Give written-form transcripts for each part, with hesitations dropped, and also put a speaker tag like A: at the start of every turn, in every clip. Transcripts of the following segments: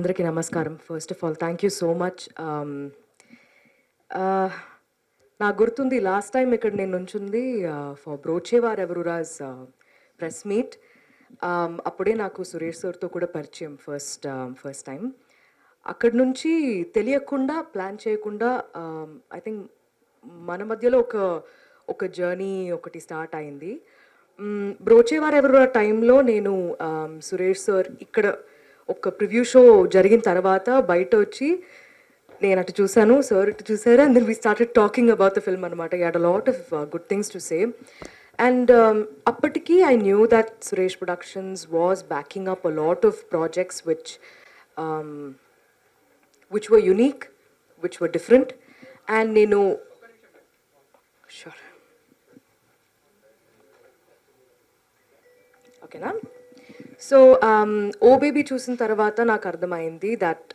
A: అందరికీ నమస్కారం. First of all thank you so much. నాకు గుర్తుంది లాస్ట్ టైం ఇక్కడ నేను నుంచుంది ఫర్ బ్రోచేవారెవరురాజ్ ప్రెస్ మీట్. అప్పుడే నాకు సురేష్ సార్తో కూడా పరిచయం ఫస్ట్ టైం. అక్కడి నుంచి తెలియకుండా ప్లాన్ చేయకుండా ఐ థింక్ మన మధ్యలో ఒక జర్నీ ఒకటి స్టార్ట్ అయింది. బ్రోచేవారెవరు టైంలో నేను సురేష్ సార్ ఇక్కడ ఒక ప్రివ్యూ షో జరిగిన తర్వాత బయట వచ్చి నేను అటు చూసాను, సార్ ఇటు చూసారు, and then we started talking about the film అనమాట. You had a lot of good things to say. And అప్పటికి I knew that Suresh productions was backing up a lot of projects which were unique, which were different. And నేను sure ఓకేనా. So ఓ baby చూసిన తర్వాత నాకు అర్థమైంది that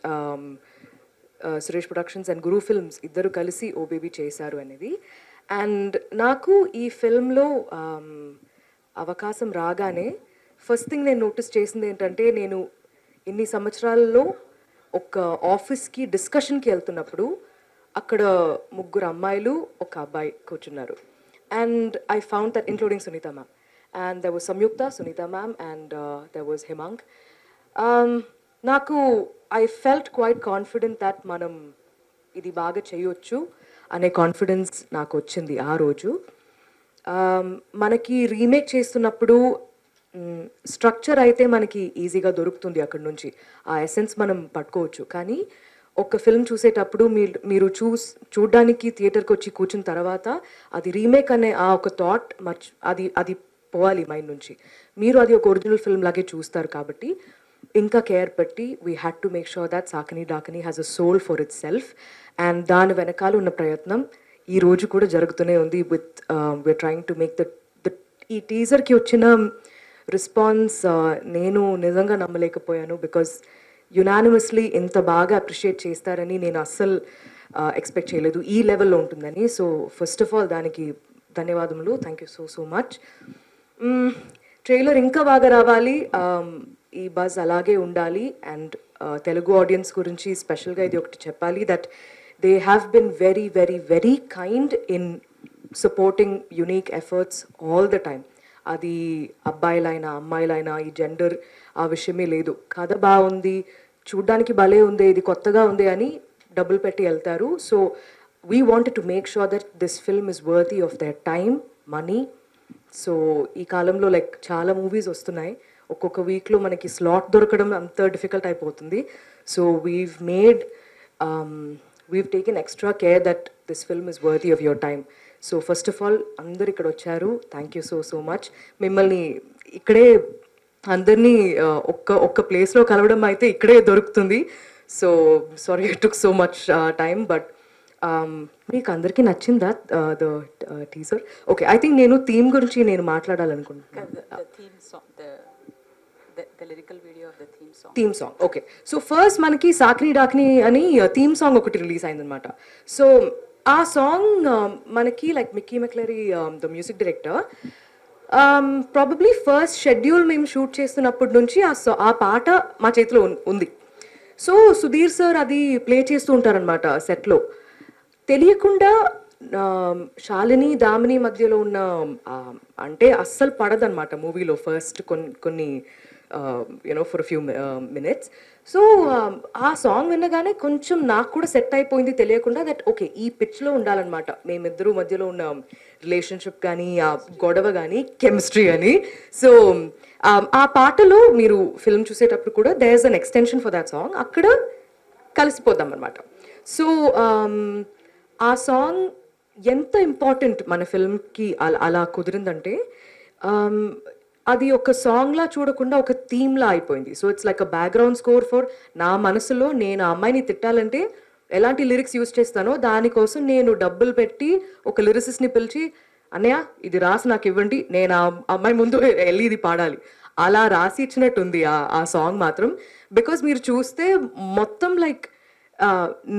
A: Suresh productions and Guru films ఇద్దరు కలిసి ఓ baby చేశారు అనేది. అండ్ నాకు ఈ ఫిల్మ్లో అవకాశం రాగానే ఫస్ట్ థింగ్ నేను నోటీస్ చేసింది ఏంటంటే, నేను ఇన్ని సంవత్సరాల్లో ఒక ఆఫీస్కి డిస్కషన్కి వెళ్తున్నప్పుడు అక్కడ ముగ్గురు అమ్మాయిలు ఒక అబ్బాయి కూర్చున్నారు. And I found that including Sunitha ma'am, and there was Samyukta, Sunita ma'am, and there was Hemang. నాకు I felt quite confident that మనం ఇది బాగా చేయొచ్చు అనే కాన్ఫిడెన్స్ నాకు వచ్చింది ఆ రోజు. మనకి రీమేక్ చేస్తున్నప్పుడు స్ట్రక్చర్ అయితే మనకి ఈజీగా దొరుకుతుంది, అక్కడ నుంచి ఆ ఎసెన్స్ మనం పట్టుకోవచ్చు. కానీ ఒక ఫిల్మ్ చూసేటప్పుడు మీరు చూడడానికి థియేటర్కి వచ్చి కూర్చున్న తర్వాత అది రీమేక్ అనే ఆ ఒక థాట్ అది పోవాలి మైండ్ నుంచి. మీరు అది ఒక ఒరిజినల్ ఫిల్మ్ లాగే చూస్తారు కాబట్టి ఇంకా కేర్ పెట్టి we had to make sure that Sakini Dakini has a soul for itself. And దాని వెనకాల ఉన్న ప్రయత్నం ఈ రోజు కూడా జరుగుతూనే ఉంది. వీఆర్ ట్రయింగ్ టు మేక్ ఈ టీజర్కి వచ్చిన రెస్పాన్స్ నేను నిజంగా నమ్మలేకపోయాను. బికాజ్ యునానిమస్లీ ఇంత బాగా అప్రిషియేట్ చేస్తారని నేను అస్సలు ఎక్స్పెక్ట్ చేయలేదు, ఈ లెవెల్లో ఉంటుందని. సో ఫస్ట్ ఆఫ్ ఆల్ దానికి ధన్యవాదములు. Thank you so much. Trailer ఇంకా బాగా రావాలి, ఈ బజ్ అలాగే ఉండాలి. అండ్ తెలుగు ఆడియన్స్ గురించి స్పెషల్గా ఇది ఒకటి చెప్పాలి, that they have been very very very kind in supporting unique efforts all the time. అది అబ్బాయిలైనా అమ్మాయిలైనా ఈ జెండర్ ఆ విషయమే లేదు. కథ బాగుంది, చూడ్డానికి భలే ఉంది, ఇది కొత్తగా ఉంది అని డబ్బులు పెట్టి వెళ్తారు. So we wanted to make sure that this film is worthy of their time, money. So ఈ కాలంలో లైక్ చాలా మూవీస్ వస్తున్నాయి, ఒక్కొక్క వీక్లో మనకి స్లాట్ దొరకడం అంత డిఫికల్ట్ అయిపోతుంది. So we've taken extra care that this film is worthy of your time. So first of all అందరు ఇక్కడ వచ్చారు, థ్యాంక్ యూ సో మచ్. మిమ్మల్ని ఇక్కడే అందరినీ ఒక్క ప్లేస్లో కలవడం అయితే ఇక్కడే దొరుకుతుంది. So sorry it took so much time, but మీకు అందరికీ నచ్చిందా the teaser? Okay, I think నేను థీమ్ గురించి నేను మాట్లాడాలనుకుంటున్నాను. Theme song okay. So first మనకి సాకిని డాకిని అని థీమ్ సాంగ్ ఒకటి రిలీజ్ అయిందనమాట. సో ఆ సాంగ్ మనకి like Mickey McCleary the music director probably first schedule మేము షూట్ చేస్తున్నప్పటి నుంచి ఆ పాట మా చేతిలో ఉంది. సో సుధీర్ సార్ అది ప్లే చేస్తూ ఉంటారనమాట సెట్లో. తెలియకుండా శాలిని దామిని మధ్యలో ఉన్న అంటే అస్సలు పడదనమాట మూవీలో ఫస్ట్ కొన్ని ఫర్ ఫ్యూ మినిట్స్. సో ఆ సాంగ్ విన్నగానే కొంచెం నాకు కూడా సెట్ అయిపోయింది తెలియకుండా, దట్ ఓకే ఈ పిచ్లో ఉండాలన్నమాట మేమిద్దరు మధ్యలో ఉన్న రిలేషన్షిప్ కానీ ఆ గొడవ కానీ కెమిస్ట్రీ అని. సో ఆ పాటలో మీరు ఫిల్మ్ చూసేటప్పుడు కూడా there is an extension for that song, అక్కడ కలిసిపోదాం అనమాట. సో ఆ సాంగ్ ఎంత ఇంపార్టెంట్ మన ఫిల్మ్కి అలా కుదిరిందంటే అది ఒక సాంగ్లా చూడకుండా ఒక థీమ్లా అయిపోయింది. So it's like a background score for నా మనసులో నేను ఆ అమ్మాయిని తిట్టాలంటే ఎలాంటి లిరిక్స్ యూజ్ చేస్తానో దానికోసం నేను డబ్బులు పెట్టి ఒక లిరిసిస్ట్ని పిలిచి, అన్నయ్య ఇది రాసి నాకు ఇవ్వండి, నేను ఆ అమ్మాయి ముందు వెళ్ళి ఇది పాడాలి, అలా రాసి ఇచ్చినట్టుంది ఆ సాంగ్ మాత్రం. బికాజ్ మీరు చూస్తే మొత్తం లైక్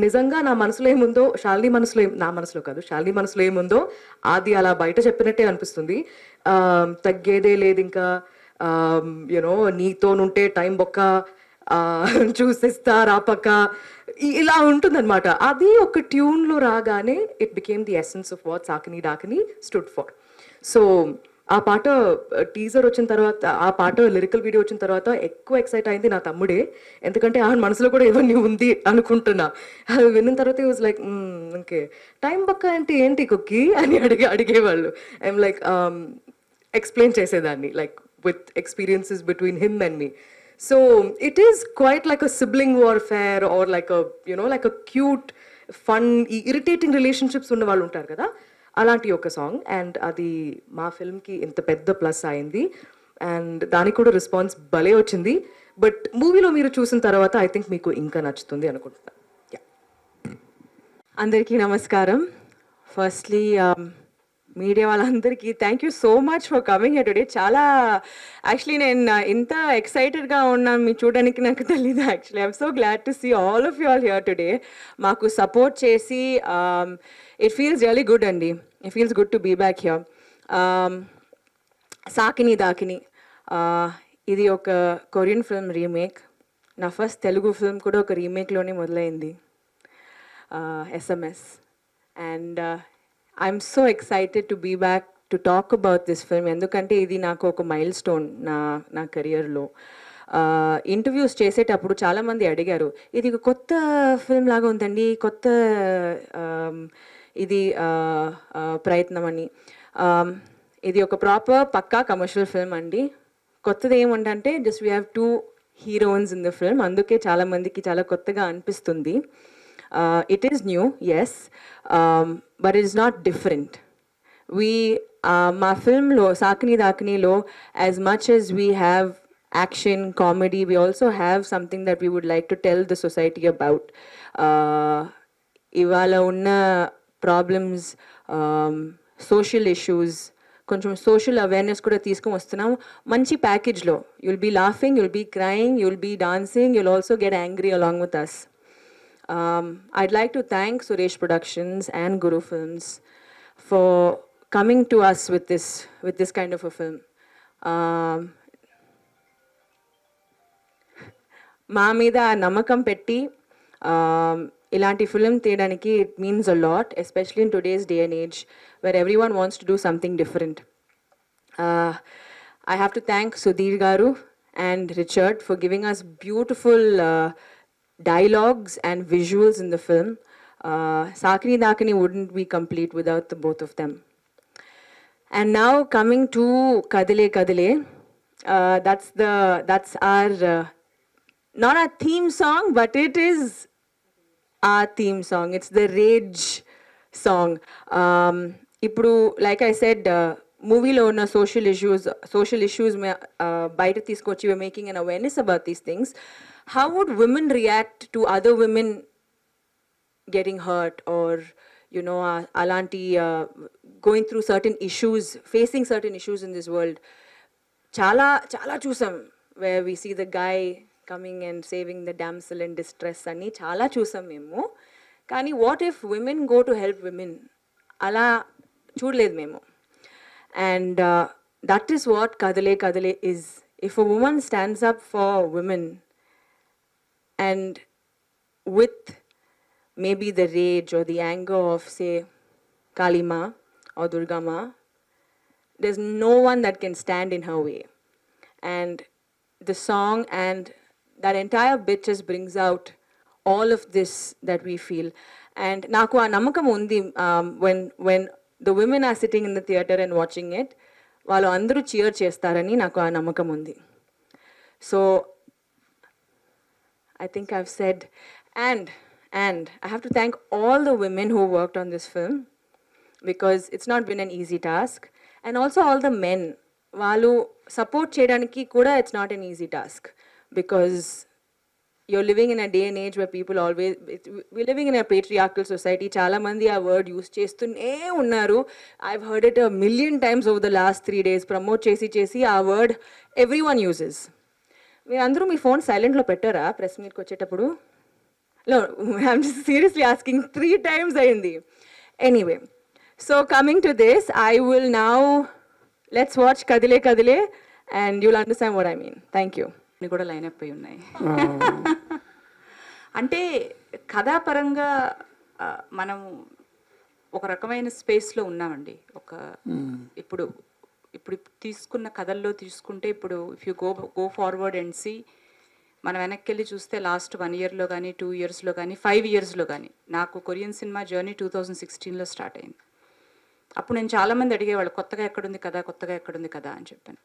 A: నిజంగా నా మనసులో ఏముందో శాలిని మనసులో నా మనసులో కాదు శాలిని మనసులో ఏముందో అది అలా బయట చెప్పినట్టే అనిపిస్తుంది. తగ్గేదే లేదు ఇంకా, యూనో నీతోనుంటే టైం బొక్క, చూసిస్తా రాపక్క ఇలా ఉంటుందన్నమాట. అది ఒక ట్యూన్లో రాగానే it became the essence of what Sakini Dakini stood for. So ఆ పాట టీజర్ వచ్చిన తర్వాత, ఆ పాట లిరికల్ వీడియో వచ్చిన తర్వాత ఎక్కువ ఎక్సైట్ అయింది నా తమ్ముడే. ఎందుకంటే ఆ మనసులో కూడా ఇవన్నీ ఉంది అనుకుంటున్నా. అది విన్న తర్వాత వాజ్ లైక్ ఓకే, టైం పక్క అంటే ఏంటి కుక్కీ అని అడిగేవాళ్ళు. ఐఎమ్ లైక్ ఎక్స్ప్లెయిన్ చేసేదాన్ని like with experiences between him and me. So it is quite like a sibling warfare or like a, you know, like a cute, fun, irritating relationships ఉన్న వాళ్ళు ఉంటారు కదా, అలాంటి ఒక సాంగ్. అండ్ అది మా ఫిల్మ్కి ఇంత పెద్ద ప్లస్ అయింది అండ్ దానికి కూడా రెస్పాన్స్ భలే వచ్చింది. బట్ మూవీలో మీరు చూసిన తర్వాత ఐ థింక్ మీకు ఇంకా నచ్చుతుంది అనుకుంటున్నాను.
B: అందరికీ నమస్కారం. ఫస్ట్లీ మీడియా వాళ్ళందరికీ thank you so much for coming here today. చాలా యాక్చువల్లీ నేను ఇంత ఎక్సైటెడ్గా ఉన్నాను మీ చూడడానికి నాకు తెలీదు. Actually I'm so glad to see all of you all here today. మాకు సపోర్ట్ చేసి ఇట్ ఫీల్స్ రియలీ గుడ్ అండి. It feels good to be back here. Saakini Daakini ఇది ఒక కొరియన్ ఫిల్మ్ రీమేక్. నా ఫస్ట్ తెలుగు ఫిల్మ్ కూడా ఒక రీమేక్లోనే మొదలైంది, SMS. And I'm so excited to be back to talk about this film. ఎందుకంటే ఇది నాకు ఒక మైల్ స్టోన్ నా కెరియర్లో. ఇంటర్వ్యూస్ చేసేటప్పుడు చాలామంది అడిగారు, ఇది ఒక కొత్త ఫిల్మ్ లాగా ఉందండి, కొత్త ఇది ప్రయత్నం అని. ఇది ఒక ప్రాపర్ పక్కా కమర్షియల్ ఫిల్మ్ అండి. కొత్తది ఏమంటే just we have 2 heroines in the film. అందుకే చాలామందికి చాలా కొత్తగా అనిపిస్తుంది. It is new, yes, but it is not different. My film lo, Saakini Daakini lo, as much as we have action, comedy, we also have something that we would like to tell the society about. Ivala unna problems, social issues, కొంచెం social awareness కూడా తీసుకొని వస్తున్నాం మంచి ప్యాకేజ్లో. You'll be laughing, you'll be crying, you'll be dancing, you'll also get angry along with us. I'd like to thank Suresh Productions and Guru Films for coming to us with this kind of a film. మా మీద నమ్మకం పెట్టి ఇలాంటి film తీయడానికి it means a lot, especially in today's day and age where everyone wants to do something different. I have to thank Sudhir Garu and Richard for giving us beautiful dialogues and visuals in the film. Saakini Daakini wouldn't be complete without the both of them. And now coming to Kadile Kadile, that's our not our theme song, but it is our theme song. It's the rage song. Ippudu, like I said, మూవీలో ఉన్న social issues బయట తీసుకొచ్చి we're making an awareness about these things. How would women react to other women getting hurt or, you know, alanti going through certain issues, facing certain issues in this world? Chala chusam where we see the guy coming and saving the damsel in distress ani chala chusam memo. Kani what if women go to help women? Ala chudled memo. And that is what Kadale Kadale is. If a woman stands up for women and with maybe the rage or the anger of, say, Kalima or Durgama, there's no one that can stand in her way. And the song and that entire bit just brings out all of this that we feel. And naku aa namakam undi, when the women are sitting in the theater and watching it, వాళ్ళు అందరూ cheer చేస్తారని నాకు ఆ నమ్మకం ఉంది. So I think I've said, and I have to thank all the women who worked on this film because it's not been an easy task, and also all the men. వాళ్ళు support చేయడానికి కూడా it's not an easy task because you're living in a day and age where people always, we're living in a patriarchal society. చాలా మంది ఆ word use చేస్తూనే ఉన్నారు. I've heard it a million times over the last 3 days. Promote చేసి ఆ word everyone uses. మీరు అందరూ మీ phone సైలెంట్లో పెట్టారా ప్రెస్ మీట్కి వచ్చేటప్పుడు? No, I'm just seriously asking, 3 times అయింది. Anyway, so coming to this, I will now, let's watch Kadile Kadile and you'll understand what I mean. Thank you.
C: కూడా lineup అయి ఉన్నాయి. అంటే కథాపరంగా మనం ఒక రకమైన స్పేస్లో ఉన్నామండి. ఇప్పుడు ఇప్పుడు తీసుకున్న కథల్లో తీసుకుంటే ఇప్పుడు if you go forward and see, మనం వెనక్కి వెళ్ళి చూస్తే లాస్ట్ 1 yearలో కానీ 2 yearsలో కానీ 5 yearsలో కానీ, నాకు కొరియన్ సినిమా జర్నీ 2016లో స్టార్ట్ అయింది. అప్పుడు నేను చాలామంది అడిగేవాళ్ళు కొత్తగా ఎక్కడుంది కదా, కొత్తగా ఎక్కడుంది కదా అని చెప్పాను.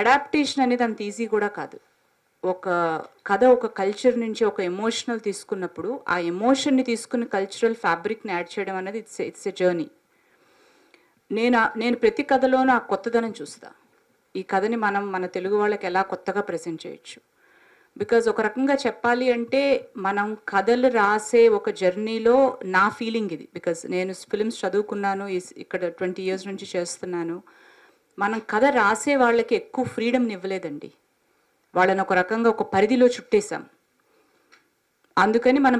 C: అడాప్టేషన్ అనేది అంత ఈజీ కూడా కాదు. ఒక కథ ఒక కల్చర్ నుంచి ఒక ఎమోషనల్ తీసుకున్నప్పుడు ఆ ఎమోషన్ని తీసుకుని కల్చరల్ ఫ్యాబ్రిక్ని యాడ్ చేయడం అనేది ఇట్స్ ఎ జర్నీ. నేను ప్రతి కథలోనూ ఆ కొత్తదనం చూస్తా. ఈ కథని మన తెలుగు వాళ్ళకి ఎలా కొత్తగా ప్రెజెంట్ చేయొచ్చు. బికాజ్ ఒక రకంగా చెప్పాలి అంటే మనం కథలు రాసే ఒక జర్నీలో నా ఫీలింగ్ ఇది. బికాజ్ నేను ఫిల్మ్స్ చదువుకున్నాను, ఇక్కడ 20 years నుంచి చేస్తున్నాను. మనం కథ రాసే వాళ్ళకి ఎక్కువ ఫ్రీడమ్ని ఇవ్వలేదండి. వాళ్ళని ఒక రకంగా ఒక పరిధిలో చుట్టేసాం. అందుకని మనం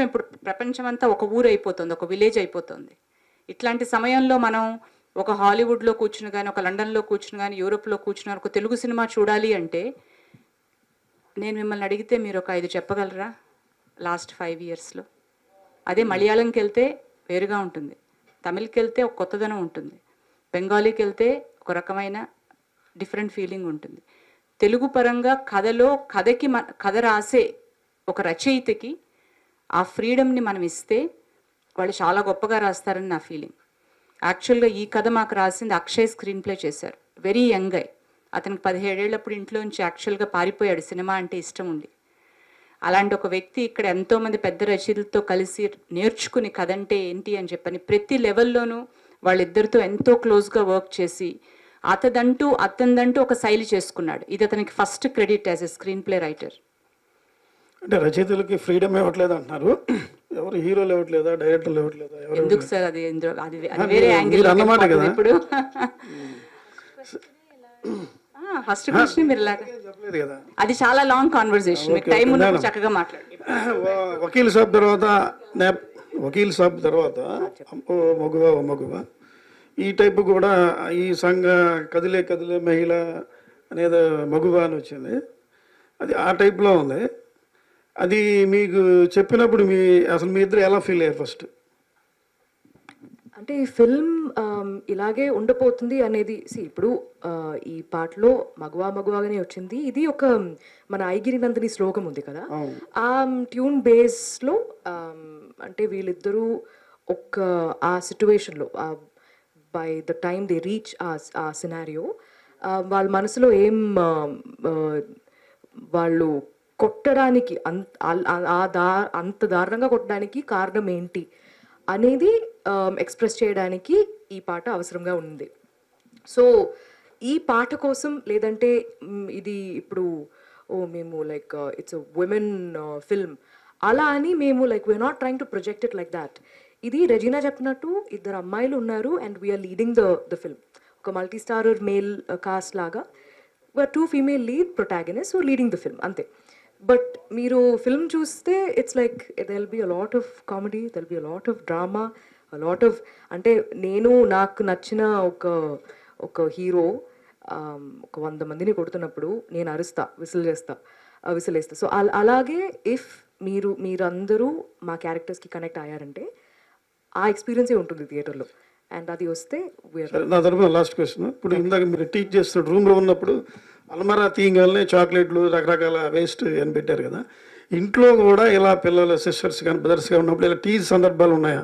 C: ఇప్పుడు ప్రపంచం అంతా ఒక ఊరు అయిపోతుంది, ఒక విలేజ్ అయిపోతుంది. ఇట్లాంటి సమయంలో మనం ఒక హాలీవుడ్లో కూర్చుని కానీ, ఒక లండన్లో కూర్చుని కానీ, యూరోప్లో కూర్చుని ఒక తెలుగు సినిమా చూడాలి అంటే, నేను మిమ్మల్ని అడిగితే మీరు ఒక 5 చెప్పగలరా లాస్ట్ 5 yearsలో? అదే మలయాళంకి వెళ్తే వేరుగా ఉంటుంది, తమిళ్కి వెళ్తే ఒక కొత్తదనం ఉంటుంది, బెంగాలీకి వెళ్తే ఒక రకమైన డిఫరెంట్ ఫీలింగ్ ఉంటుంది. తెలుగు పరంగా కథ రాసే ఒక రచయితకి ఆ ఫ్రీడమ్ని మనం ఇస్తే వాళ్ళు చాలా గొప్పగా రాస్తారని నా ఫీలింగ్. యాక్చువల్గా ఈ కథ మాకు రాసింది అక్షయ్ స్క్రీన్ ప్లే చేశారు. వెరీ యంగ్ అయ్యి, అతనికి 17 ఏళ్ళప్పుడు ఇంట్లోంచి యాక్చువల్గా పారిపోయాడు సినిమా అంటే ఇష్టం ఉండి. అలాంటి ఒక వ్యక్తి ఇక్కడ ఎంతోమంది పెద్ద రచయితలతో కలిసి నేర్చుకుని కథ అంటే ఏంటి అని చెప్పని ప్రతి లెవెల్లోనూ వాళ్ళిద్దరితో ఎంతో క్లోజ్గా వర్క్ చేసి అతనిదంటూ ఒక శైలి చేసుకున్నాడు. ఇది అతనికి first credit as a screen play writer.
D: అంటే రచయితలకి ఫ్రీడమ్ ఇవ్వట్లేదు అంటున్నారు, ఎవరు హీరోలు ఇవ్వట్లేదా, డైరెక్టర్లు ఇవ్వట్లేదా?
C: ఎందుకు సార్, అది వేరే యాంగిల్
D: అన్నమాట కదా
C: ఇప్పుడు. ఫస్ట్ క్వశ్చన్ మీరు
D: చెప్పలేదు కదా,
C: అది చాలా లాంగ్ కాన్వర్సేషన్, మీకు టైం ఉన్నప్పుడు చక్కగా మాట్లాడండి.
D: వకీల్ సాబ్ తర్వాత మగువ ఈ టైపు కూడా ఈ సంఘ కదిలే మహిళ అనేది మగువ అని వచ్చింది. అది ఆ టైప్లో ఉంది. అది మీకు చెప్పినప్పుడు అసలు మీ ఇద్దరు ఎలా ఫీల్ అయ్యారు ఫస్ట్?
A: అంటే ఈ ఫిల్మ్ ఇలాగే ఉండబోతుంది అనేది ఇప్పుడు ఈ పాటలో మగువగానే వచ్చింది. ఇది ఒక మన ఐగిరి నందిని శ్లోకం ఉంది కదా, ఆ ట్యూన్ బేస్లో అంటే వీళ్ళిద్దరూ ఆ సిచ్యువేషన్లో by the time they reach ఆ సినారియో వాళ్ళ మనసులో వాళ్ళు కొట్టడానికి అంత దారుణంగా కొట్టడానికి కారణం ఏంటి అనేది ఎక్స్ప్రెస్ చేయడానికి ఈ పాట అవసరంగా ఉంది. సో ఈ పాట కోసం లేదంటే ఇది ఇప్పుడు మేము like it's a women film అలా అని మేము like we're not trying to project it like that. ఇది రెజీనా చెప్పినట్టు 2 అమ్మాయిలు ఉన్నారు and we're leading the film. ఒక మల్టీ స్టారర్ మేల్ కాస్ట్ లాగా 2 female lead protagonists who are leading the film, అంతే. బట్ మీరు ఫిల్మ్ చూస్తే it's like there will be a lot of comedy, there will be a lot of drama, a lot of అంటే నాకు నచ్చిన ఒక hero ఒక 100 మందిని కొడుతున్నప్పుడు నేను అరుస్తా, విసిలేస్తా. సో అలాగే ఇఫ్ మీరందరూ మా క్యారెక్టర్స్కి కనెక్ట్ అయ్యారంటే ఆ ఎక్స్పీరియన్సే ఉంటుంది థియేటర్లో. అండ్ అది వస్తే
D: నా తరఫున లాస్ట్ క్వశ్చన్. ఇప్పుడు ఇందాక మీరు టీచ్ చేస్తున్న రూమ్లో ఉన్నప్పుడు అల్మరా తీయగానే చాక్లెట్లు రకరకాల వేస్ట్ అని పెట్టారు కదా, ఇంట్లో కూడా ఇలా పిల్లలు సిస్టర్స్ కానీ బ్రదర్స్ కానీ ఉన్నప్పుడు ఇలా టీచ్ సందర్భాలు ఉన్నాయా?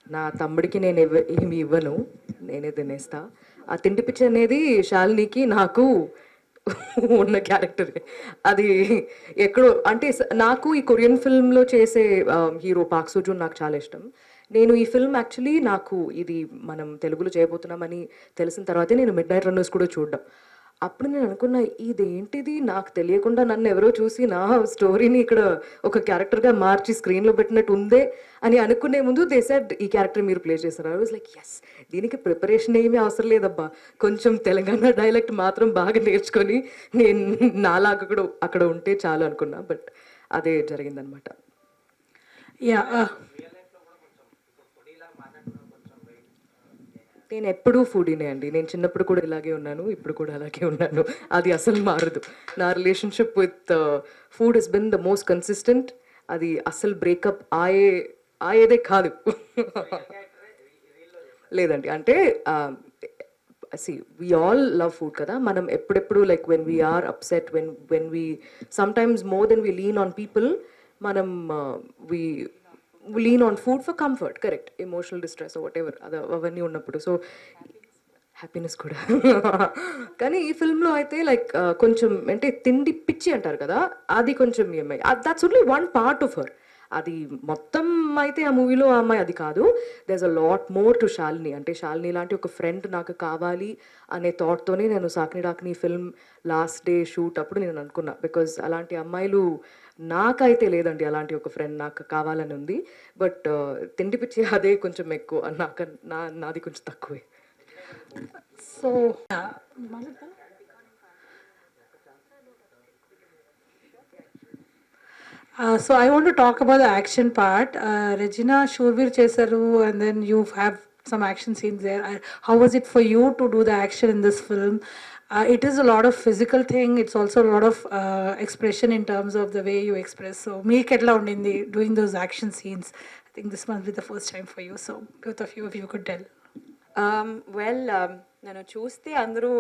A: నా తమ్ముడికి నేను ఏమి ఇవ్వను, నేనే తినేస్తా. ఆ తిండి పిచ్చి అనేది శాలినికి నాకు ఉన్న క్యారెక్టర్. అది ఎక్కడో అంటే నాకు ఈ కొరియన్ ఫిల్మ్లో చేసే హీరో పాక్ సోజూన్ నాకు చాలా ఇష్టం. నేను ఈ ఫిల్మ్ యాక్చువల్లీ నాకు ఇది మనం తెలుగులో చేయబోతున్నామని తెలిసిన తర్వాతే నేను మిడ్ నైట్ రన్నర్స్ కూడా చూడడం. అప్పుడు నేను అనుకున్నా ఇదేంటిది, నాకు తెలియకుండా నన్ను ఎవరో చూసి నా స్టోరీని ఇక్కడ ఒక క్యారెక్టర్గా మార్చి స్క్రీన్లో పెట్టినట్టు ఉందే అని అనుకునే ముందు దే సెడ్ ఈ క్యారెక్టర్ మీరు ప్లే చేస్తారు. ఐ వాజ్ లైక్ ఎస్, దీనికి ప్రిపరేషన్ ఏమీ అవసరం లేదబ్బా, కొంచెం తెలంగాణ డైలెక్ట్ మాత్రం బాగా నేర్చుకొని నేను నాలాగా కూడా అక్కడ ఉంటే చాలు అనుకున్నా. బట్ అదే జరిగిందనమాట. నేను ఎప్పుడూ ఫుడీనే అండి. నేను చిన్నప్పుడు కూడా ఇలాగే ఉన్నాను, ఇప్పుడు కూడా అలాగే ఉన్నాను. అది అసలు మారదు. నా relationship with food has been the most consistent. అది అసలు బ్రేకప్ అయ్యేదే కాదు. లేదండి, అంటే see, we all love food కదా. మనం ఎప్పుడెప్పుడు like when we are upset, when we sometimes more than we lean on people, మనం we lean on food for comfort, correct, emotional distress or whatever అవన్నీ ఉన్నప్పుడు. So happiness కూడా. కానీ ఈ ఫిల్మ్లో అయితే లైక్ కొంచెం అంటే తిండి పిచ్చి అంటారు కదా, అది కొంచెం ఏమై that's only one part of her. అది మొత్తం అయితే ఆ మూవీలో ఆ అమ్మాయి అది కాదు. There's a lot more to Shalini. అంటే శాలిని లాంటి ఒక ఫ్రెండ్ నాకు కావాలి అనే థాట్తోనే నేను Sakini Dakini film last day shoot అప్పుడు నేను అనుకున్నా. బికాజ్ అలాంటి అమ్మాయిలు నాకైతే లేదండి, అలాంటి ఒక ఫ్రెండ్ నాకు కావాలని ఉంది. బట్ తిండి పిచ్చి అదే కొంచెం ఎక్కువ, నాది కొంచెం తక్కువే.
E: So so I want to talk about the action part. Regina Shurvir Chesaru, and then you have some action scenes there. How was it for you to do the action in this film? It is a lot of physical thing. It's also a lot of expression in terms of the way you express. So me ketla undindi doing those action scenes. I think this must be the first time for you. So both of you, if you could tell.
B: Well నన్ను చూస్తే అందరూ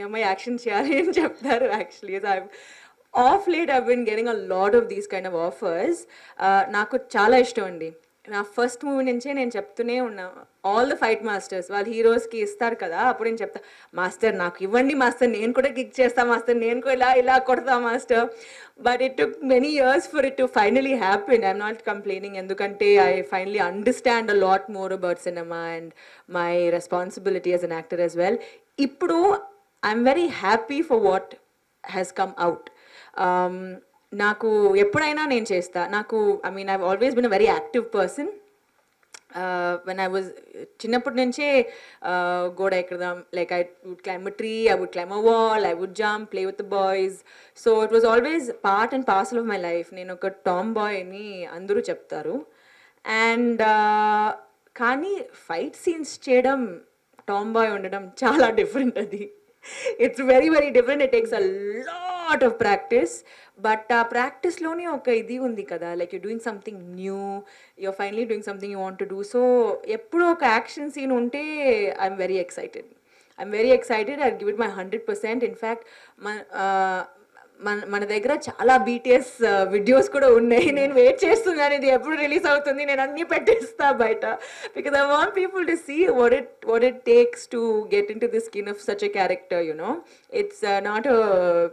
B: ఏమై action చేయాలి అని చెప్తారు. Actually of late I been getting a lot of these kind of offers. నాకు చాలా ఇష్టం అండి. నా ఫస్ట్ మూవీ నుంచే నేను చెప్తూనే ఉన్నా, ఆల్ ద ఫైట్ మాస్టర్స్ వాళ్ళు హీరోస్కి ఇస్తారు కదా, అప్పుడు నేను చెప్తా, మాస్టర్ నాకు ఇవ్వండి మాస్టర్, నేను కూడా కిక్ చేస్తా మాస్టర్, నేను కూడా ఇలా కొడతా master. But it took many years for it to finally happen. I'm not complaining, ఎందుకంటే I finally understand a lot more about cinema and my responsibility as an actor as well. ఇప్పుడు I'm very happy for what has come out. నాకు ఎప్పుడైనా నేను చేస్తా. నాకు I've always been a very active person. When I was చిన్నప్పటి నుంచే గోడ ఎక్కడదాం, like I would climb a tree, I would climb a wall, I would jump, play with the boys. So it was always part and parcel of my life. నేను ఒక Tom bye అని అందరూ చెప్తారు. And కానీ fight scenes చేయడం, Tom bye ఉండడం చాలా different. అది it's very very different. It takes a lot of practice, but practice loni oka idi undi kada, like you're doing something new, you're finally doing something you want to do. So eppudu oka action scene unte I'm very excited. I'll give it my 100%. In fact మన దగ్గర చాలా BTS videos కూడా ఉన్నాయి. నేను wait చేస్తున్నాను ఇది ఎప్పుడు release అవుతుంది, నేను అన్నీ పెట్టేస్తా బయట. Because I want people to see what it takes to get into the skin of such a character, you know. It's not a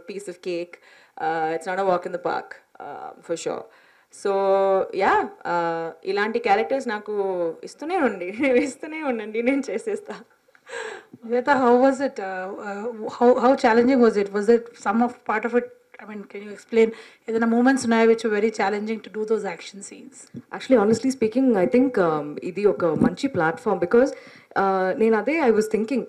B: piece of cake. It's not a walk in the park, for sure. So yeah, ఇలాంటి characters నాకు ఇస్తూనే ఉండండి, నేను చేసేస్తా.
E: Nivedha, how was it? How challenging was it? Was it some of part of it? Can you explain? Are there moments now which were very challenging to do those action scenes?
A: Actually, honestly speaking, I think ఇది ఒక మంచి platform. Because నేను అదే I was thinking,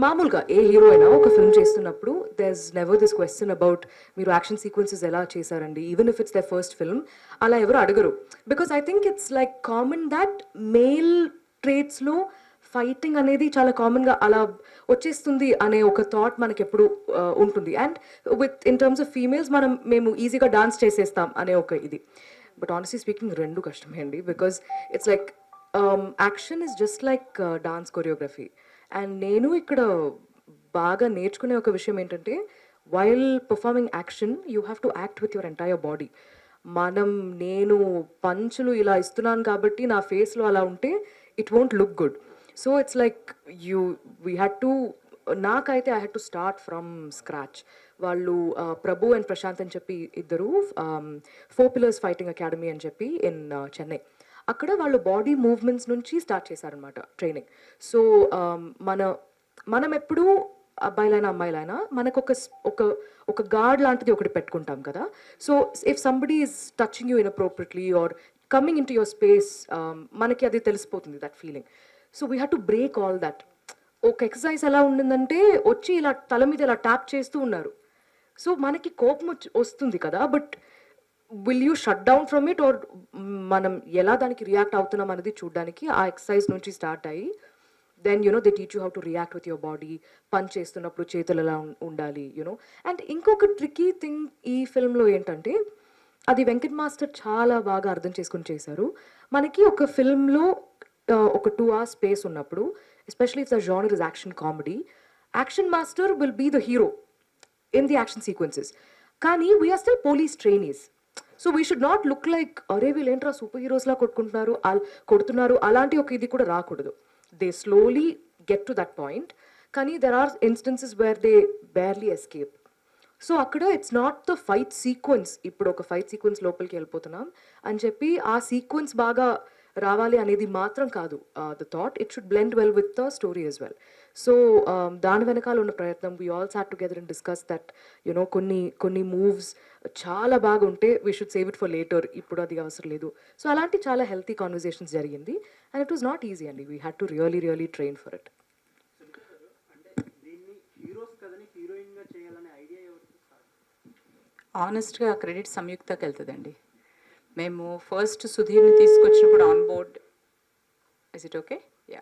A: మామూలుగా ఏ hero అయినా ఒక film చేస్తున్నప్పుడు there's never this question about మీరు యాక్షన్ సీక్వెన్సెస్ ఎలా చేశారండి, even if it's the first film, అలా ఎవరు అడగరు. Because I think it's like common that male ట్రేట్స్లో ఫైటింగ్ అనేది చాలా కామన్గా అలా వచ్చేస్తుంది అనే ఒక థాట్ మనకి ఎప్పుడు ఉంటుంది. And in terms of females మేము ఈజీగా డాన్స్ చేసేస్తాం అనే ఒక ఇది. బట్ ఆనెస్ట్లీ స్పీకింగ్ రెండు కష్టమే అండి. Because it's like action is just like dance choreography. And నేను ఇక్కడ బాగా నేర్చుకునే ఒక విషయం ఏంటంటే, while performing action you have to act with your entire body. నేను పంచులు ఇలా ఇస్తున్నాను కాబట్టి నా ఫేస్లో అలా ఉంటే it won't look good. So it's like నాకైతే I had to start from scratch. వాళ్ళు ప్రభు అండ్ ప్రశాంత్ అని చెప్పి ఇద్దరు 4 Pillars ఫైటింగ్ అకాడమీ అని చెప్పి ఇన్ చెన్నై, అక్కడ వాళ్ళు బాడీ మూవ్మెంట్స్ నుంచి స్టార్ట్ చేశారనమాట ట్రైనింగ్. సో మనం ఎప్పుడు అబ్బాయిలైనా అమ్మాయిలైనా మనకు ఒక గార్డ్ లాంటిది ఒకటి పెట్టుకుంటాం కదా. So if somebody is touching you inappropriately or coming into your space, మనకి అది తెలిసిపోతుంది, that feeling. So we have to break all that. ఒక ఎక్సర్సైజ్ ఎలా ఉండిందంటే, వచ్చి ఇలా తల మీద ఇలా ట్యాప్ చేస్తూ ఉన్నారు. సో మనకి కోపం వస్తుంది కదా, but will you shut down from it or మనం ఎలా దానికి రియాక్ట్ అవుతున్నాం అనేది చూడడానికి ఆ ఎక్సర్సైజ్ నుంచి స్టార్ట్ అయ్యి then they teach you how to react with your body, punch చేస్తున్నప్పుడు చేతులు ఎలా ఉండాలి, అండ్ ఇంకొక ట్రికీ థింగ్ ఈ ఫిల్మ్లో ఏంటంటే అది వెంకట్ మాస్టర్ చాలా బాగా అర్థం చేసుకుని చేశారు. మనకి ఒక ఫిల్మ్లో ఒక 2 hours స్పేస్ ఉన్నప్పుడు, especially if the genre is action comedy, action master will be the hero in the action sequences. కానీ we're still police trainees. So we should not look like అరే వీళ్ళేంట్రా సూపర్ హీరోస్లా కొడుతున్నారు అలాంటి ఒక ఇది కూడా రాకూడదు. They slowly get to that point, కానీ there are instances where they barely escape. So అక్కడ it's not the fight sequence, ఇప్పుడు ఒక ఫైట్ సీక్వెన్స్ లోపలికి వెళ్ళిపోతున్నాం అని చెప్పి ఆ సీక్వెన్స్ బాగా రావాలి అనేది మాత్రం కాదు the thought, it should blend well with the story as well. So దాని వెనకాల ఉన్న ప్రయత్నం, we all sat together and discuss that కొన్ని మూవ్స్ చాలా బాగుంటే we should save it for later, ఇప్పుడు అది అవసరం లేదు. సో అలాంటి చాలా హెల్తీ కాన్వర్జేషన్స్ జరిగింది and it was not easy అండి. We had to really train for it.
C: ఆనెస్ట్గా క్రెడిట్ సంయుక్తకి వెళ్తుందండి. మేము ఫస్ట్ సుధీర్ని తీసుకొచ్చినప్పుడు on board, is it okay? Ya,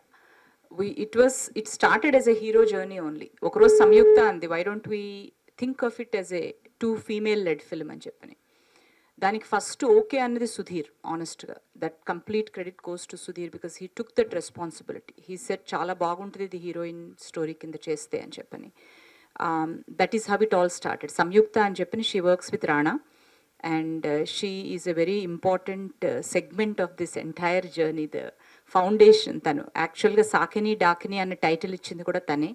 C: it started as a hero journey only. ఒకరోజు సంయుక్త అంది, why don't we think of it as a 2 female led film అని చెప్పని. దానికి ఫస్ట్ ఓకే అన్నది సుధీర్. ఆనెస్ట్గా that complete credit goes to Sudheer because he took that responsibility. He set చాలా బాగుంటుంది ఇది హీరోయిన్ స్టోరీ కింద చేస్తే అని చెప్పని. That is how it all started. Samyukta and Japan, she works with Rana and she is a very important segment of this entire journey, the foundation. Tanu actually Saakini Daakini అన్న title ఇచ్చింది కూడా తనే.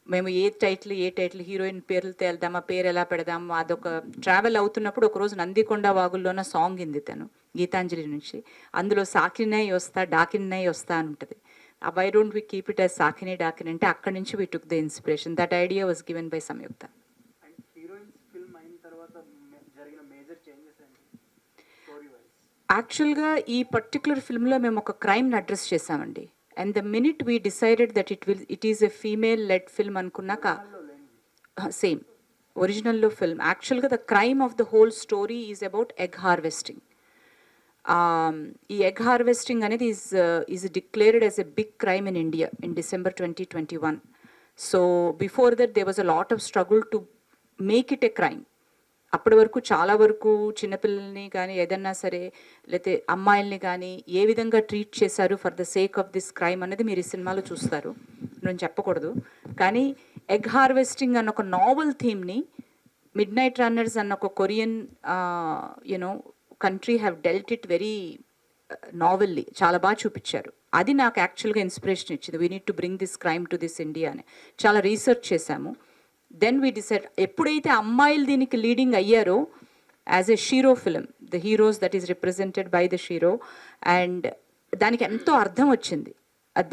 C: మేము ఏ title heroine పేర్లతో వెళ్దాం, ఆ పేరు ఎలా పెడదాం, అదొక ట్రావెల్ అవుతున్నప్పుడు ఒకరోజు నందికొండ వాగుల్లోన సాంగ్ ఇంది తను గీతాంజలి నుంచి. అందులో సాకినై వస్తా డాకినై వస్తా అని ఉంటుంది. Why don't we keep it as Saakini Daakini అంటే అక్కడి నుంచి we took the inspiration. That idea was given by Samyukta.
F: And heroines film అయిన తర్వాత జరిగిన మేజర్ చేంజెస్ ఏంటి స్టోరీ వైస్?
C: యాక్చువల్గా ఈ పర్టికులర్ ఫిల్మ్లో మేము ఒక క్రైమ్ని అడ్రస్ చేసామండి. And the minute we decided that it is a female led film అనుకున్నాక, సేమ్ ఒరిజినల్లో ఫిల్మ్ యాక్చువల్గా the crime of the whole story is about egg harvesting. ఈ ఎగ్ హార్వెస్టింగ్ అనేది is declared as a big crime in India in December 2021. So before that they was a lot of struggle to make it a crime. అప్పటి వరకు చాలా వరకు చిన్నపిల్లల్ని కానీ ఏదన్నా సరే లేకపోతే అమ్మాయిల్ని కానీ ఏ విధంగా ట్రీట్ చేశారు for the sake of this crime అనేది మీరు ఈ సినిమాలో చూస్తారు. నేను చెప్పకూడదు, కానీ ఎగ్ హార్వెస్టింగ్ అన్న ఒక నావెల్ థీమ్ని మిడ్ నైట్ రన్నర్స్ అన్న ఒక Korean country have dealt it very novelly, చాలా బాగా చూపించారు. అది నాకు యాక్చువల్గా ఇన్స్పిరేషన్ ఇచ్చింది. We need to bring this crime to this India అని చాలా రీసెర్చ్ చేశాము. దెన్ వీ డిసైడ్, ఎప్పుడైతే అమ్మాయిలు దీనికి లీడింగ్ అయ్యారో as a shero film, the heroes that is represented by the shero, and దానికి ఎంతో అర్థం వచ్చింది.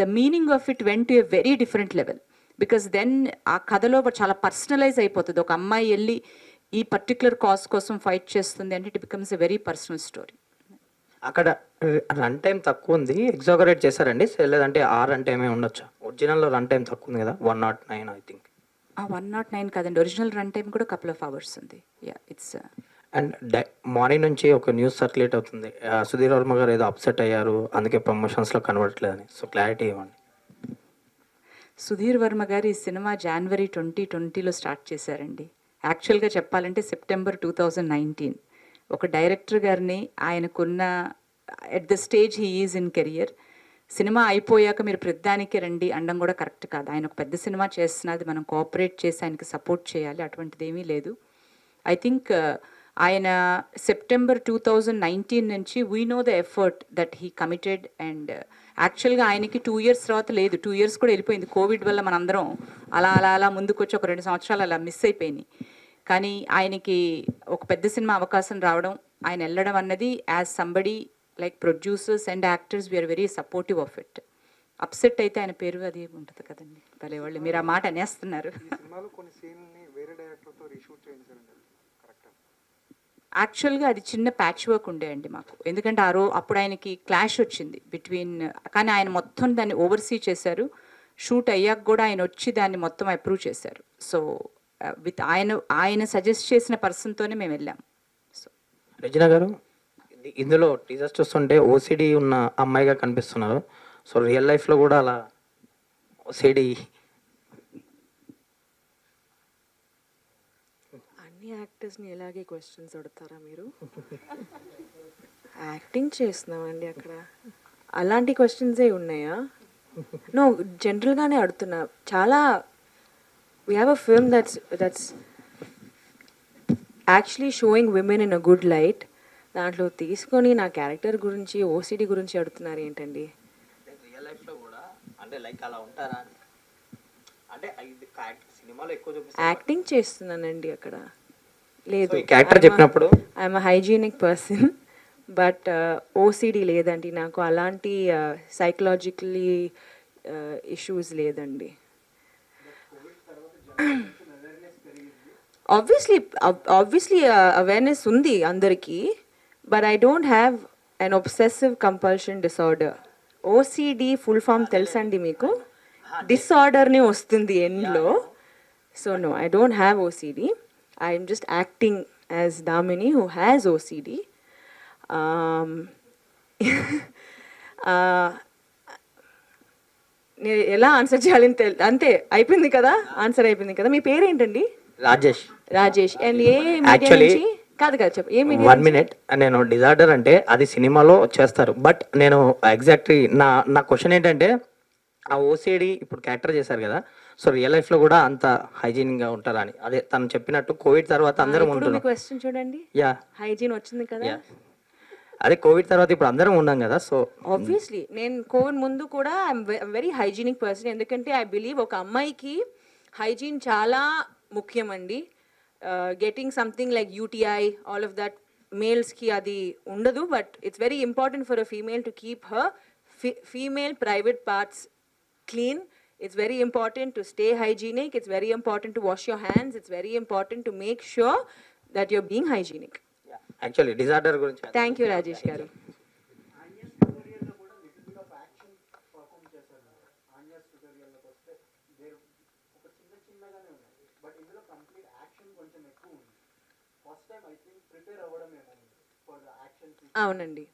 C: The meaning of it went to a very different level because then ఆ కథలో చాలా పర్సనలైజ్ అయిపోతుంది. ఒక అమ్మాయి వెళ్ళి ఈ పర్టికులర్ కాజ్ కోసం ఫైట్ చేస్తుంది అంటే it becomes a very personal story.
G: అక్కడ రన్ టైం తక్కువ ఉంది, ఎగ్జాగరేట్ చేశారండి, లేదంటే ఆ రన్ టైం ఉండొచ్చా? ఒరిజినల్లో రన్ టైం తక్కువ ఉంది కదా, 109 ఐ థింక్.
C: 109 కాదండి, ఒరిజినల్ రన్ టైం కూడా కపుల్ ఆఫ్ అవర్స్ ఉంది. యా, ఇట్స్
G: అండ్ మార్నింగ్ నుంచి ఒక న్యూస్ సర్క్యులేట్ అవుతుంది, సుధీర్ వర్మ గారు ఏదో అప్సెట్ అయ్యారు, అందుకే ప్రమోషన్స్లో కనబడట్లేదని. సో క్లారిటీ ఇవ్వండి.
C: సుధీర్ వర్మ గారు ఈ సినిమా January 2020లో స్టార్ట్ చేశారండి. యాక్చువల్గా చెప్పాలంటే September 2019. ఒక డైరెక్టర్ గారిని ఆయనకున్న at the stage he is in career, cinema అయిపోయాక మీరు ప్రతిదానికి రండి అనడం కూడా కరెక్ట్ కాదు. ఆయన ఒక పెద్ద సినిమా చేస్తున్నది, మనం కోఆపరేట్ చేసి ఆయనకి సపోర్ట్ చేయాలి, అటువంటిది ఏమీ లేదు. ఐ థింక్ ఆయన September 2019 నుంచి we know the effort that he committed. And యాక్చువల్గా ఆయనకి 2 years తర్వాత లేదు, 2 years కూడా వెళ్ళిపోయింది కోవిడ్ వల్ల. మనందరం అలా ముందుకు వచ్చి ఒక 2 సంవత్సరాలు అలా మిస్ అయిపోయినాయి. కానీ ఆయనకి ఒక పెద్ద సినిమా అవకాశం రావడం, ఆయన వెళ్ళడం అన్నది as somebody like producers and actors were very supportive of it. Upset అయితే ఆయన పేరు అది ఉంటుంది కదండి, భలే వాళ్ళు మీరు ఆ మాట అనేస్తున్నారు. యాక్చువల్గా అది చిన్న ప్యాచ్ వర్క్ ఉండే అండి మాకు, ఎందుకంటే అప్పుడు ఆయనకి క్లాష్ వచ్చింది బిట్వీన్, కానీ ఆయన మొత్తం దాన్ని ఓవర్సీ చేశారు. షూట్ అయ్యాక కూడా ఆయన వచ్చి దాన్ని మొత్తం అప్రూవ్ చేశారు. సో విత్ ఆయన సజెస్ట్ చేసిన పర్సన్తోనే మేము వెళ్ళాం. సో
G: రజన గారు, ఇందులో టీజర్స్ చూస్తుంటే ఓసిడి ఉన్న అమ్మాయిగా కనిపిస్తున్నారు. సో రియల్ లైఫ్లో కూడా అలా సిడి
B: అన్ని యాక్టర్స్ని ఇలాగే క్వశ్చన్స్ అడుగుతారా మీరు? యాక్టింగ్ చేస్తున్నామండి అక్కడ, అలాంటి క్వశ్చన్సే ఉన్నాయా? నో, జనరల్గానే అడుగుతున్నా. చాలా we have a film that's actually showing women in a good light. దాంట్లో తీసుకొని నా క్యారెక్టర్ గురించి, ఓసిడి గురించి అడుగుతున్నారు ఏంటండి?
G: రియల్ లైఫ్లో కూడా అంటే లైక్ అలా ఉంటారా అంటే సినిమాలో ఎక్కువ చూపిస్తారు.
B: యాక్టింగ్ చేస్తున్నానండి అక్కడ. లేదు,
G: క్యారెక్టర్ చెప్పినప్పుడు
B: I'm hygienic person, but OCD లేదండి నాకు. అలాంటి సైకలాజికలీ ఇష్యూస్ లేదండి. ఆబ్వియస్లీ అవేర్నెస్ ఉంది అందరికీ, but I don't have an obsessive compulsive disorder. OCD full form తెలుసండి మీకు? డిసార్డర్ని వస్తుంది ఎండ్లో. So no, I don't have OCD. I'm just acting as Damini who has OCD. నేను ఎలా ఆన్సర్ చేయాలని అంతే, అయిపోయింది కదా, ఆన్సర్ అయిపోయింది కదా. మీ పేరేంటండి?
G: Rajesh.
B: Rajesh. And A media
G: Actually,
B: నుంచి? కాదు చెప్పు, ఏ మీడియా?
G: 1 minute. నేను డిజార్డర్ అంటే అది సినిమాలో చేస్తారు, బట్ నేను ఎగ్జాక్ట్లీ నా క్వశ్చన్ ఏంటంటే ఆ ఓసిడి ఇప్పుడు క్యారెక్టర్ చేశారు కదా, సో రియల్ లైఫ్లో కూడా అంత హైజీనిక్గా ఉంటారా అని. అదే తను చెప్పినట్టు కోవిడ్ తర్వాత అందరం
B: ఇప్పుడు మీ
G: ఉంటున్నాం.
B: క్వశ్చన్ చూడండి,
G: యా
B: హైజీన్ వచ్చింది కదా.
G: యా అదే కోవిడ్ తర్వాత ఇప్పుడు అందరం ఉన్నాం కదా, సో
B: ఆబ్వియస్లీ నేను కోవిడ్ ముందు కూడా ఐఎమ్ వెరీ హైజీనిక్ పర్సన్. ఎందుకంటే ఐ బిలీవ్ ఒక అమ్మాయికి హైజీన్ చాలా ముఖ్యం అండి. Getting something like UTI, all of that మేల్స్కి అది ఉండదు, but it's very important for a female to keep her female private parts clean. It's very important to stay hygienic. It's very important to wash your hands. It's very important to make sure that you're being hygienic.
G: Actually disorder గురించి.
B: Thank you, Rajesh garu. అవునండి.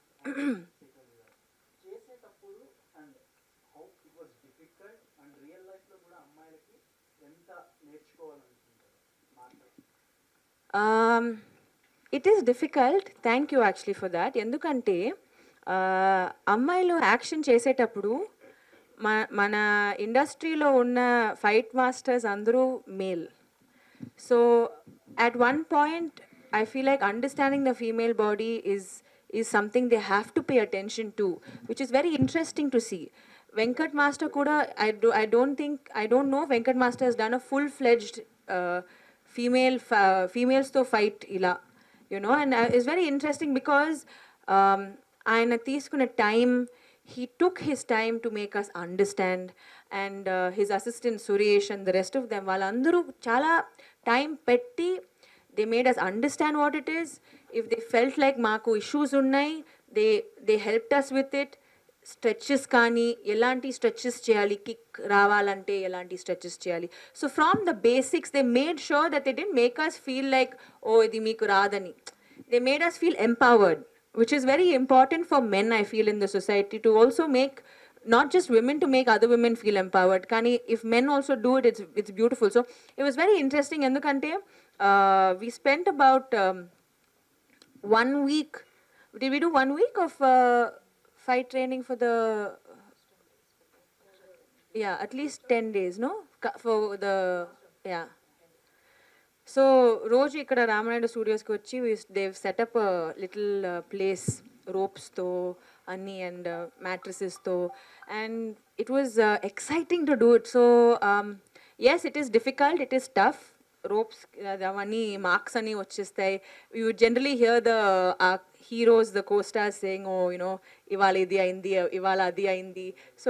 B: It is difficult. Thank you actually for that. ఎందుకంటే అమ్మాయిలు action చేసేటప్పుడు మన ఇండస్ట్రీలో ఉన్న fight masters అందరూ male. So at one point I feel like understanding the female body is something they have to pay attention to, which is very interesting to see. Venkat Master kuda I don't know if Venkat Master has done a full-fledged females to fight ila, you know, and it's very interesting because ayana teeskunna time, he took his time to make us understand, and his assistant Suresh and the rest of them vallandaru chala time petti they made us understand what it is. If they felt like maaku issues unnai, they helped us with it. Stretches కానీ ఎలాంటి stretches చేయాలి, kick రావాలంటే ఎలాంటి stretches చేయాలి. So from the basics they made sure that they didn't make us feel like oh ఇది మీకు రాదని. They made us feel empowered, which is very important for men I feel in the society, to also make not just women to make other women feel empowered. Kani if men also do it, it's beautiful. So it was very interesting endukante we spent about 1 week. Did we do 1 week of fight training for the at least 10 days, no, for the so roju ikkada Ramanayana studios ki vachi they've set up a little place, ropes to anni and mattresses to, and it was exciting to do it. So yes, it is difficult, it is tough. Ropes avani marks ani vachestayi. You would generally hear the heroes, the co-stars saying, oh, you know, ivala idi ayindi, ivala adi ayindi. So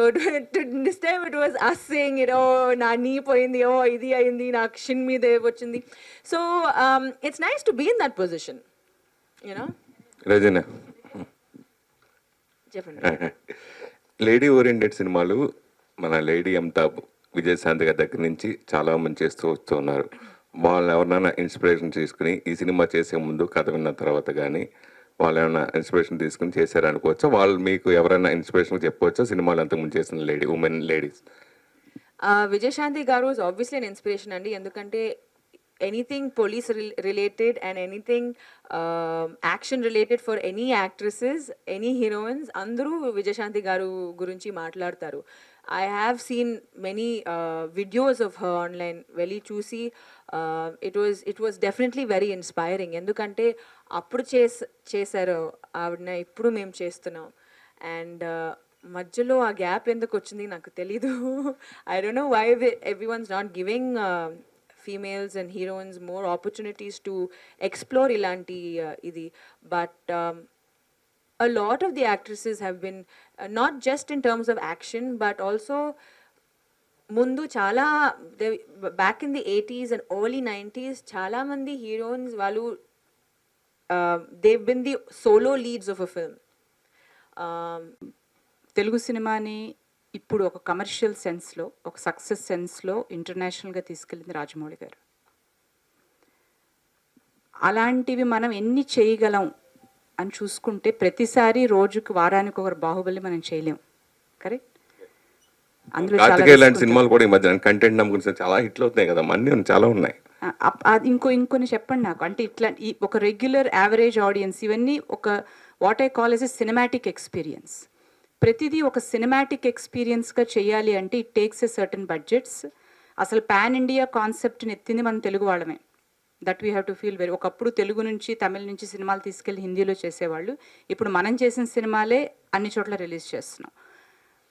B: this time it was us saying, you know, na knee poyindi, oh idi ayindi, na shin meede vachindi. So it's nice to be in that position, you know.
H: రజన,
B: చెప్పండి.
H: Lady oriented సినిమాలు మన lady Amitabh, Vijayashanti గారి దగ్గర నుంచి చాలా మంది చేస్తూ వస్తూ ఉన్నారు. వాళ్ళు ఎవరినైనా ఇన్స్పిరేషన్ తీసుకుని ఈ సినిమా చేసే ముందు కథ విన్న తర్వాత కానీ వాళ్ళు ఏమైనా ఇన్స్పిరేషన్ తీసుకుని చేశారనుకోవచ్చా? వాళ్ళు మీకు ఎవరైనా ఇన్స్పిరేషన్ చెప్పవచ్చా? సినిమాలు అంతకుముందు చేసిన ఉమెన్ లేడీస్.
B: విజయశాంతి గారు ఇస్ ఆబ్వియస్లీ అన్ ఇన్స్పిరేషన్ అండి, ఎందుకంటే anything police related and anything action related for any actresses, any heroines, అందరూ విజయశాంతి గారు గురించి మాట్లాడతారు. I have seen many videos of her online, వెళ్ళి చూసి it was definitely very inspiring. ఎందుకంటే అప్పుడు చేశారు ఆవిడన, ఇప్పుడు మేము చేస్తున్నాం. అండ్ మధ్యలో ఆ గ్యాప్ ఎందుకు వచ్చింది నాకు తెలీదు. I don't know why everyone's not giving females and heroines more opportunities to explore ilanti idi, but a lot of the actresses have been not just in terms of action but also mundu chala back in the 80s and early 90s chala mandi heroines valu they've been the solo leads of a film.
C: Telugu సినిమాని ఇప్పుడు ఒక commercial సెన్స్లో, ఒక success సెన్స్లో ఇంటర్నేషనల్గా తీసుకెళ్ళింది రాజమౌళి గారు. అలాంటివి మనం ఎన్ని చేయగలం అని చూసుకుంటే ప్రతిసారి రోజుకి వారానికి ఒకరు బాహుబలి మనం చేయలేం. కరెక్ట్? అందులో
H: లాంటి సినిమాలు కూడా ఈ మధ్య కంటెంట్ నమ్ముకుని చాలా హిట్లు అవుతున్నాయి కదా, అన్నీ చాలా ఉన్నాయి.
C: ఇంకొన్ని చెప్పండి నాకు. అంటే ఇట్లా ఒక రెగ్యులర్ యావరేజ్ ఆడియన్స్ ఇవన్నీ ఒక what I call as a cinematic experience. ప్రతిదీ ఒక సినిమాటిక్ ఎక్స్పీరియన్స్గా చేయాలి అంటే it takes a certain budgets. అసలు పాన్ ఇండియా కాన్సెప్ట్ని ఎత్తింది మన తెలుగు వాళ్ళమే. That we have to feel very. ఒకప్పుడు తెలుగు నుంచి తమిళ నుంచి సినిమాలు తీసుకెళ్ళి హిందీలో చేసేవాళ్ళు, ఇప్పుడు మనం చేసిన సినిమాలే అన్ని చోట్ల రిలీజ్ చేస్తున్నాం.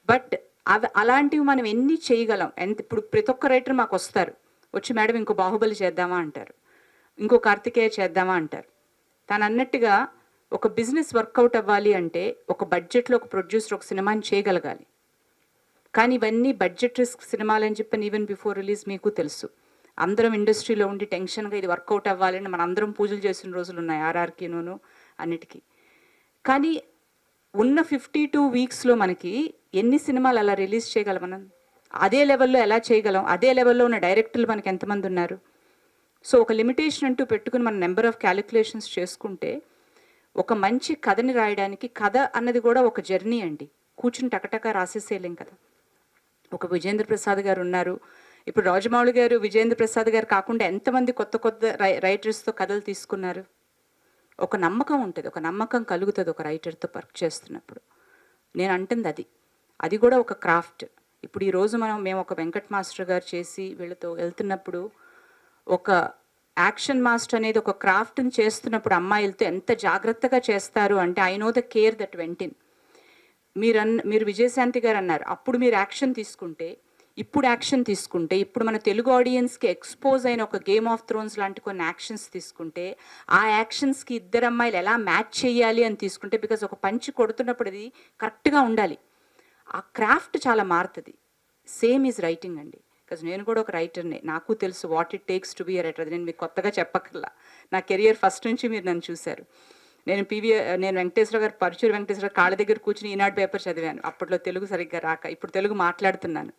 C: బట్ అలాంటివి మనం ఎన్ని చేయగలం? ఇప్పుడు ప్రతి ఒక్క రైటర్ మాకు వస్తారు, వచ్చి మేడం ఇంకో బాహుబలి చేద్దామా అంటారు, ఇంకో కార్తికేయ చేద్దామా అంటారు. తను అన్నట్టుగా ఒక బిజినెస్ వర్కౌట్ అవ్వాలి అంటే ఒక బడ్జెట్లో ఒక ప్రొడ్యూసర్ ఒక సినిమాని చేయగలగాలి. కానీ ఇవన్నీ బడ్జెట్ రిస్క్ సినిమాలు అని చెప్పని ఈవెన్ బిఫోర్ రిలీజ్ మీకు తెలుసు. అందరం ఇండస్ట్రీలో ఉండి టెన్షన్గా ఇది వర్కౌట్ అవ్వాలని మన అందరం పూజలు చేసిన రోజులు ఉన్నాయి, ఆర్ఆర్కినూను అన్నిటికీ. కానీ ఉన్న 52 వీక్స్లో మనకి ఎన్ని సినిమాలు అలా రిలీజ్ చేయగలం? మనం అదే లెవెల్లో ఎలా చేయగలం? అదే లెవెల్లో ఉన్న డైరెక్టర్లు మనకి ఎంతమంది ఉన్నారు? సో ఒక లిమిటేషన్ అంటూ పెట్టుకుని మన నెంబర్ ఆఫ్ క్యాలిక్యులేషన్స్ చేసుకుంటే ఒక మంచి కథని రాయడానికి, కథ అన్నది కూడా ఒక జర్నీ అండి, కూర్చుని టకటక రాసేసేయలేం కదా. ఒక విజేంద్ర ప్రసాద్ గారు ఉన్నారు, ఇప్పుడు రాజమౌళి గారు విజేంద్ర ప్రసాద్ గారు కాకుండా ఎంతమంది కొత్త కొత్త రైటర్స్తో కథలు తీసుకున్నారు. ఒక నమ్మకం ఉంటుంది, ఒక నమ్మకం కలుగుతుంది ఒక రైటర్తో వర్క్ చేస్తున్నప్పుడు. నేను అంటుంది అది కూడా ఒక క్రాఫ్ట్. ఇప్పుడు ఈరోజు మేము ఒక వెంకట్ మాస్టర్ గారు చేసి వీళ్ళతో వెళ్తున్నప్పుడు ఒక యాక్షన్ మాస్టర్ అనేది ఒక క్రాఫ్ట్ని చేస్తున్నప్పుడు అమ్మాయిలతో ఎంత జాగ్రత్తగా చేస్తారు అంటే I know the care that went in. మీరు విజయశాంతి గారు అన్నారు, అప్పుడు మీరు యాక్షన్ తీసుకుంటే ఇప్పుడు మన తెలుగు ఆడియన్స్కి ఎక్స్పోజ్ అయిన ఒక గేమ్ ఆఫ్ థ్రోన్స్ లాంటి కొన్ని యాక్షన్స్ తీసుకుంటే ఆ యాక్షన్స్కి ఇద్దరు అమ్మాయిలు ఎలా మ్యాచ్ చేయాలి అని తీసుకుంటే, బికాజ్ ఒక పంచి కొడుతున్నప్పుడు అది కరెక్ట్గా ఉండాలి, ఆ క్రాఫ్ట్ చాలా మారుతుంది. సేమ్ ఈజ్ రైటింగ్ అండి. బికాజ్ నేను కూడా ఒక రైటర్నే, నాకు తెలుసు what it takes to be a writer. నేను మీకు కొత్తగా చెప్పక్కర్లా, నా కెరియర్ ఫస్ట్ నుంచి మీరు నన్ను చూశారు. నేను వెంకటేశ్వర గారు, పరుచూరు వెంకటేశ్వర కాళ్ళ దగ్గర కూర్చుని ఈనాడు పేపర్ చదివాను, అప్పట్లో తెలుగు సరిగ్గా రాక, ఇప్పుడు తెలుగు మాట్లాడుతున్నాను.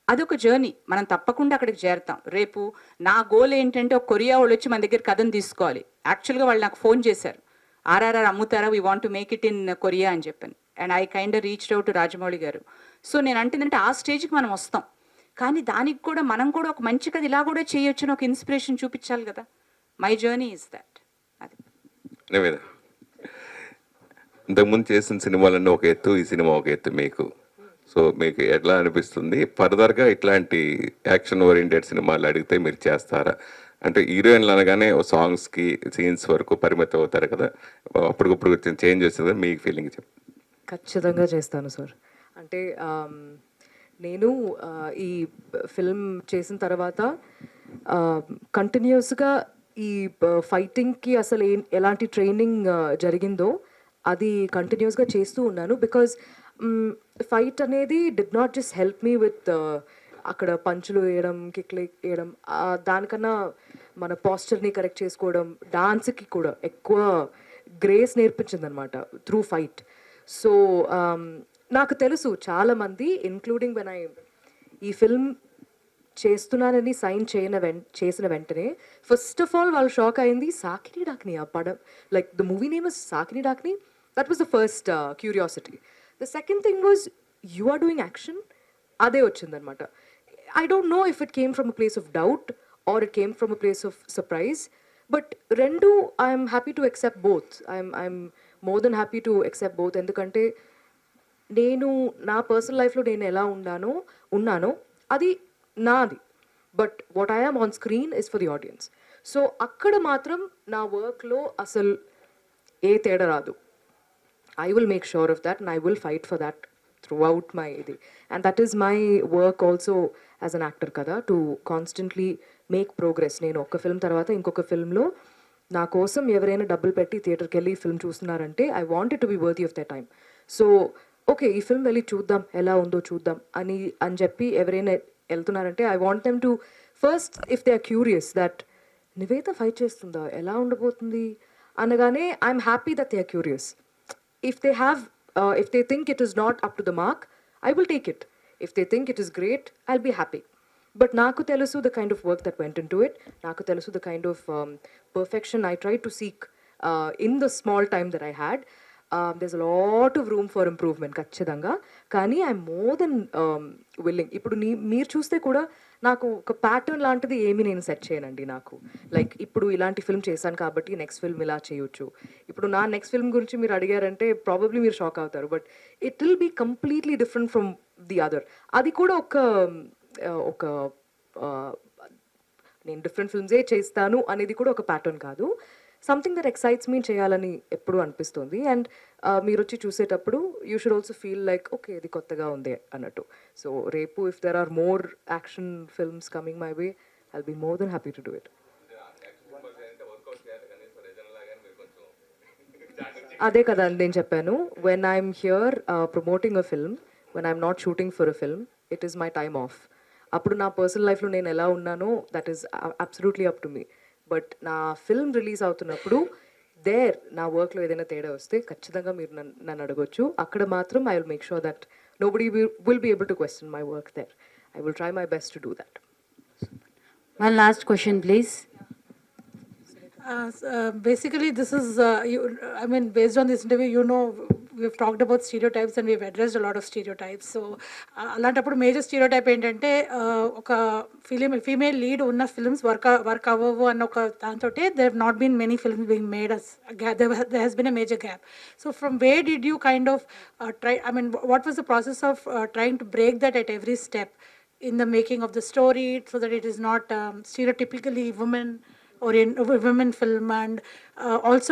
C: అదొక జర్నీ, మనం తప్పకుండా అక్కడికి చేరుతాం. రేపు నా గోల్ ఏంటంటే ఒక కొరియా వాళ్ళు వచ్చి మన దగ్గర కథను తీసుకోవాలి. యాక్చువల్గా వాళ్ళు నాకు ఫోన్ చేశారు, ఆర్ఆర్ఆర్ అమ్ముతారా, we want to make it in Korea అని చెప్పాను. And I kind reached out to Rajamouli గారు. సో నేను అంటుందంటే ఆ స్టేజ్కి మనం వస్తాం, కానీ దానికి కూడా మనం కూడా ఒక మంచి కథ ఇలా కూడా చేయొచ్చు అని ఒక ఇన్స్పిరేషన్ చూపించాలి కదా. My journey is that. అది
H: నివేద, ఇంతకుముందు చేసిన సినిమాలన్నీ ఒక ఎత్తు, ఈ సినిమా ఒక ఎత్తు మీకు. సో మీకు ఎట్లా అనిపిస్తుంది? ఫర్దర్గా ఇట్లాంటి యాక్షన్ ఓరియంటెడ్ సినిమాలు అడిగితే మీరు చేస్తారా? అంటే హీరోయిన్లు అనగానే సాంగ్స్కి సీన్స్ వరకు పరిమితం అవుతారు కదా, అప్పటికప్పుడు చేంజ్ చేస్తుంది మీ ఫీలింగ్ చెప్పు.
A: ఖచ్చితంగా చేస్తాను సార్. అంటే నేను ఈ ఫిల్మ్ చేసిన తర్వాత కంటిన్యూస్గా ఈ ఫైటింగ్కి అసలు ఎలాంటి ట్రైనింగ్ జరిగిందో అది కంటిన్యూస్గా చేస్తూ ఉన్నాను. బికాజ్ ఫైట్ అనేది did not just help me with అక్కడ పంచులు వేయడం, కిక్లు వేయడం, దానికన్నా మన పాస్చర్ని కరెక్ట్ చేసుకోవడం, డాన్స్కి కూడా ఎక్కువ గ్రేస్ నేర్పించింది అనమాట త్రూ ఫైట్. సో నాకు తెలుసు చాలామంది, ఇంక్లూడింగ్ వెన్ ఈ ఫిల్మ్ చేస్తున్నానని సైన్ చేసిన వెంటనే ఫస్ట్ ఆఫ్ ఆల్ వాళ్ళు షాక్ అయింది, సాకిని డాకిని ఆ పడం, like the movie name is Sakini Dakini. That was the first curiosity. The second thing was you are doing action, అదే వచ్చిందనమాట. I don't know if it came from a place of doubt or it came from a place of surprise, but rendu I'm happy to accept both. I'm more than happy to accept both, ఎందుకంటే నేను నా personal లైఫ్లో నేను ఎలా ఉన్నానో అది నాది, but what I am on screen is for the audience. So అక్కడ మాత్రం నా వర్క్లో అసలు ఏ తేడా రాదు. I will make sure of that and I will fight for that throughout my idi. And that is my work also as an actor kada, to constantly make progress. నేను ఒక film తర్వాత ఇంకొక ఫిల్మ్లో నా కోసం ఎవరైనా డబ్బులు పెట్టి థియేటర్కి వెళ్ళి ఫిల్మ్ చూస్తున్నారంటే I want it to be worthy of the time. So okay, ఈ ఫిల్మ్ వెళ్ళి చూద్దాం ఎలా ఉందో చూద్దాం అని చెప్పి ఎవరైనా వెళ్తున్నారంటే I want them to first, if they are curious that Nivetha fight చేస్తుందా, ఎలా ఉండబోతుంది అనగానే I'm happy that they are curious. If they think it is not up to the mark, I will take it. If they think it is great, I'll be happy. But naku telusu the kind of work that went into it. Naku telusu the kind of perfection I tried to seek in the small time that I had. There's a lot of room for improvement, ఖచ్చితంగా. కానీ I'm more than willing. ఇప్పుడు మీరు చూస్తే కూడా నాకు ఒక pattern లాంటిది ఏమీ నేను సెట్ చేయనండి. నాకు లైక్ ఇప్పుడు ఇలాంటి ఫిల్మ్ చేశాను కాబట్టి నెక్స్ట్ ఫిల్మ్ ఇలా చేయొచ్చు. ఇప్పుడు నా నెక్స్ట్ ఫిల్మ్ గురించి మీరు అడిగారంటే ప్రాబబ్లీ మీరు షాక్ అవుతారు, but it will be completely different from the other. అది కూడా ఒక నేను డిఫరెంట్ ఫిల్మ్సే చేస్తాను అనేది కూడా ఒక ప్యాటర్న్ కాదు. సంథింగ్ దట్ ఎక్సైట్స్ మీ చేయాలని ఎప్పుడు అనిపిస్తుంది. అండ్ మీరు వచ్చి చూసేటప్పుడు you should also feel like okay ఇది కొత్తగా ఉంది అన్నట్టు. సో రేపు if there are more action films coming my way, I'll be more than happy to do it. అదే కదా నేను చెప్పాను, when I'm here promoting a film, when I'm not shooting for a film, it is my time off. అప్పుడు నా personal లైఫ్లో నేను ఎలా ఉన్నానో that is absolutely up to me. But నా ఫిల్మ్ రిలీజ్ అవుతున్నప్పుడు నా వర్క్లో ఏదైనా తేడా వస్తే ఖచ్చితంగా మీరు నన్ను అడగొచ్చు. అక్కడ మాత్రం I will make sure that nobody will be able to question my work there. I will try my best to do that.
I: One last question, please.
E: Basically, this is, based on this interview, we've talked about stereotypes and we've addressed a lot of stereotypes. So, అలాంటప్పుడు major stereotype ఏంటంటే ఒక female lead ఉన్న films work అవ్వవు అన్న ఒక దాంతో there have not been many films being made as there has been a major gap. So, from where did you kind of try, what was the process of trying to break that at every step in the making of the story so that it is not stereotypically women film, and also